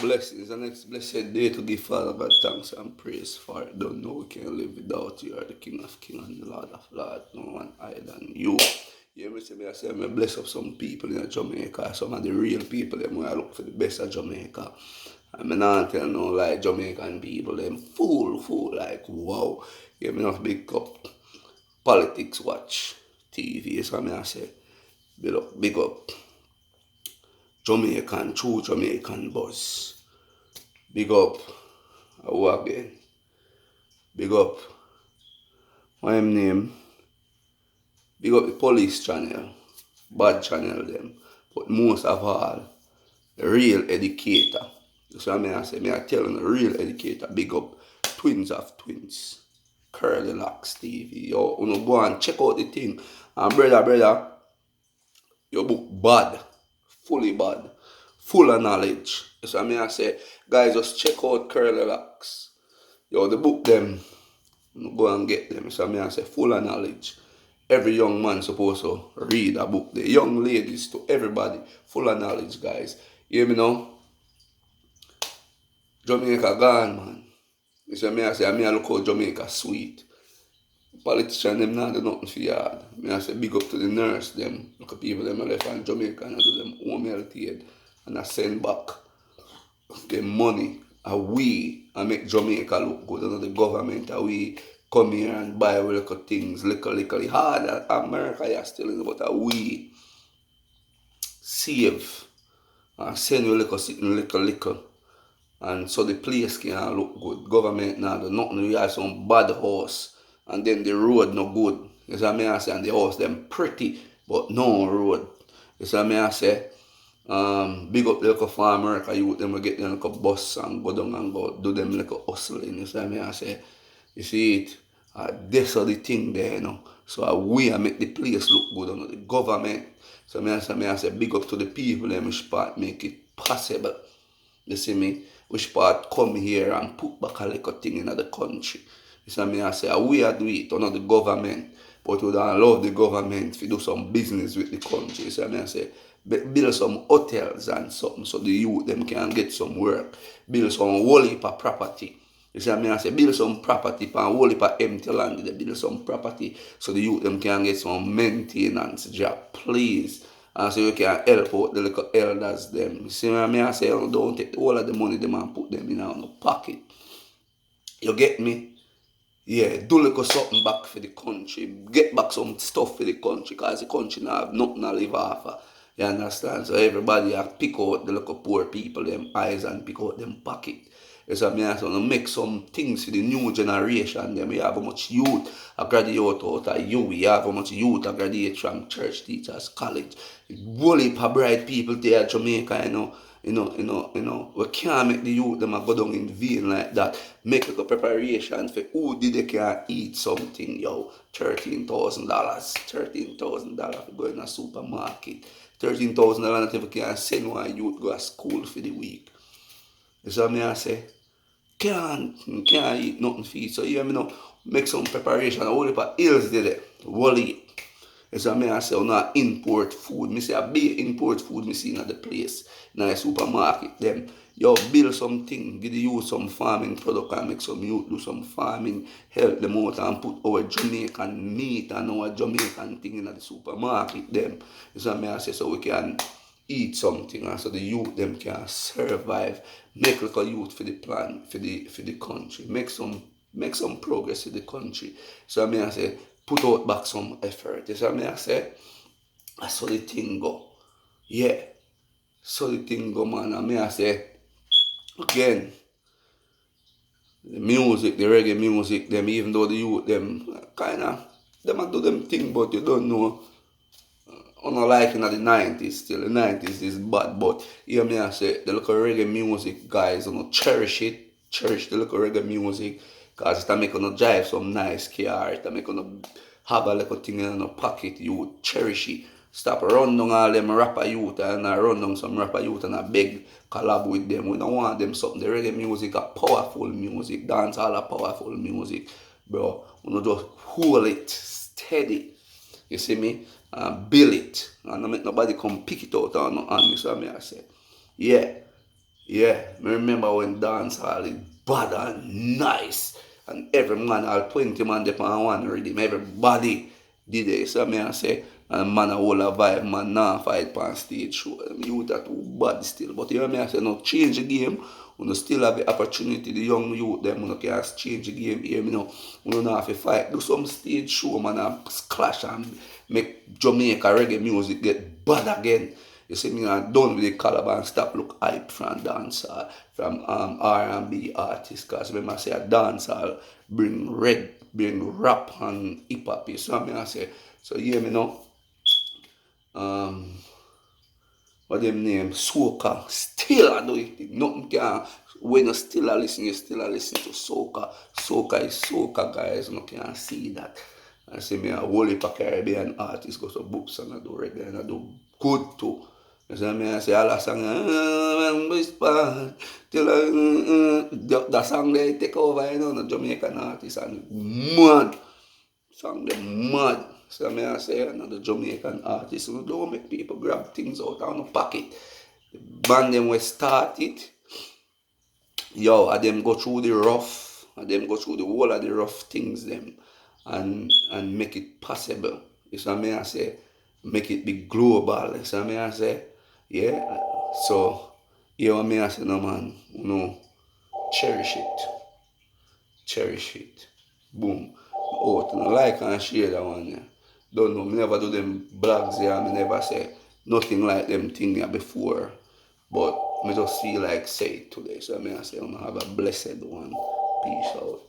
blessings, the next blessed day to give Father God thanks and praise for it. Don't know we can live without you. You are the King of Kings and the Lord of Lords. No one higher than you. You me say me I say me bless up some people in Jamaica, some of the real people them where I look for the best of Jamaica. And me not tell no like Jamaican people, them fool, like wow. You me not big up politics watch TV, so me I say big up Jamaican, true Jamaican buzz. Big up, who again? Big up, what him name? Big up the police channel, bad channel them. But most of all, the real educator. So I say, me I tell you, the real educator, big up Twins of Twins. Curly Locks TV. Yo, you know, go and check out the thing. And brother, your book bad. Fully bad. Full of knowledge. So I say, guys, just check out Curly Locks. Yo, the book them, go and get them. So I say, full of knowledge. Every young man supposed to read a book. The young ladies to everybody, full of knowledge, guys. You hear me now? Jamaica gone, man. You see me I say, I look how Jamaica sweet. Politicians them not do nothing for yard. Me I say big up to the nurse them. Look at people them left in Jamaica and I do them home health aid and I send back them money. And we and make Jamaica look good. And the government and we come here and buy little things, little hard. America is still in but we save and send you little. And so the place can look good. Government now do nothing. We have some bad house. And then the road no good. You see what I say? And the house them pretty, but no road. You see what I say? Big up the local farmer, because you them will get them like a bus and go down and go do them like a hustling. You see what I say? You see it? That's all the thing there, you know. So we make the place look good under the government. So I say big up to the people them which part make it possible. You see me? Which part come here and put back a little thing in the country. You see me? I say we are do it under the government, but we don't allow the government to do some business with the country. You see me? I say build some hotels and something so the youth them can get some work. Build some whole heap of property. You see me? I say build some property and whole heap of empty land. They build some property so the youth them can get some maintenance job. Please. And so you can help out the little elders them. You see what I say? Don't take all of the money them and put them in our pocket. You get me? Yeah, do little something back for the country. Get back some stuff for the country because the country now have nothing to live off of. You understand? So everybody have pick out the little poor people, them eyes and pick out them pocket. You see me? So make some things for the new generation. Them. We have how much youth a graduate out of you. We have how much youth a graduate from church teachers college. Whole heap of bright people there at Jamaica, We can't make the youth them a go down in vain like that. Make like a preparation for who did they can eat something, yo. $13,000. $13,000 to go in a supermarket. $13,000 not even can send one youth go to school for the week. You see what I say? Can't eat nothing for it. So you know, make some preparation. All the hills did it. Wally. You see what I say? Not import food. Me say a big import food me see in the place. In the supermarket them. Yo, build something, give the youth some farming product and make some youth do some farming, help them out and put our Jamaican meat and our Jamaican thing in the supermarket them. You see what I say? So we can eat something and so the youth them can survive. Make like a youth for the plan, for the country. Make some progress in the country. So I say, put out back some effort. You see what I say? That's how the thing go. Yeah. So the thing go, man. And I say, again, the music, the reggae music, them, even though the youth, them, them do them thing, but you don't know. Unlike in the 90s still, the 90s is bad, but hear me I say, the local reggae music, guys, cherish it, cherish the local reggae music, because it'll make you drive some nice car, it'll make you have a little thing in your pocket, you cherish it. Stop run down all them rapper youth and run down some rapper youth and I beg collab with them. We don't want them something. The reggae music are powerful music. Dance all are powerful music. Bro, we don't just hold it steady. You see me? Build it. And don't make nobody come pick it out on me. So I say, yeah. Yeah, me remember when dance hall is bad and nice. And every man, all 20 man dey on one rhythm. Everybody did it. So me I say, and man a whole a vibe, man nah fight on stage show. Youth are too bad still. But you know me I say, no, change the game. You still have the opportunity, the young youth them you can change the game here, you know. You don't have to fight. Do some stage show, man, and clash and make Jamaica reggae music get bad again. You see me, I'm done with the caliber and stop look hype from dancer, from R&B artists. Because when I say a dancer, bring rap and hip hop. So I say, so yeah, me know, um, what them name, soca, still I do it. Nothing can, when you still a listen, you still a listen to soca. Soca is soca, guys. You can see that. I see me a whole heap of Caribbean artists go to books and I do reggae and I do good too. You see me, I say all the song, whisper, till that song they take over, you know, the Jamaican artists and mad. Song them mad. So I say another Jamaican artist who don't make people grab things out of the pocket. The band them we start it. Yo, and them go through the rough, and them go through the whole of the rough things them and make it possible. You see what I say? Make it be global. You see what I say? Yeah. So you know what I say no man, you know, cherish it. Cherish it. Boom. Oh, to like and share that one, yeah. Don't know, me never do them blogs, yeah, me never say nothing like them thing yeah before. But me just feel like say it today. So I say, I'm gonna have a blessed one. Peace out.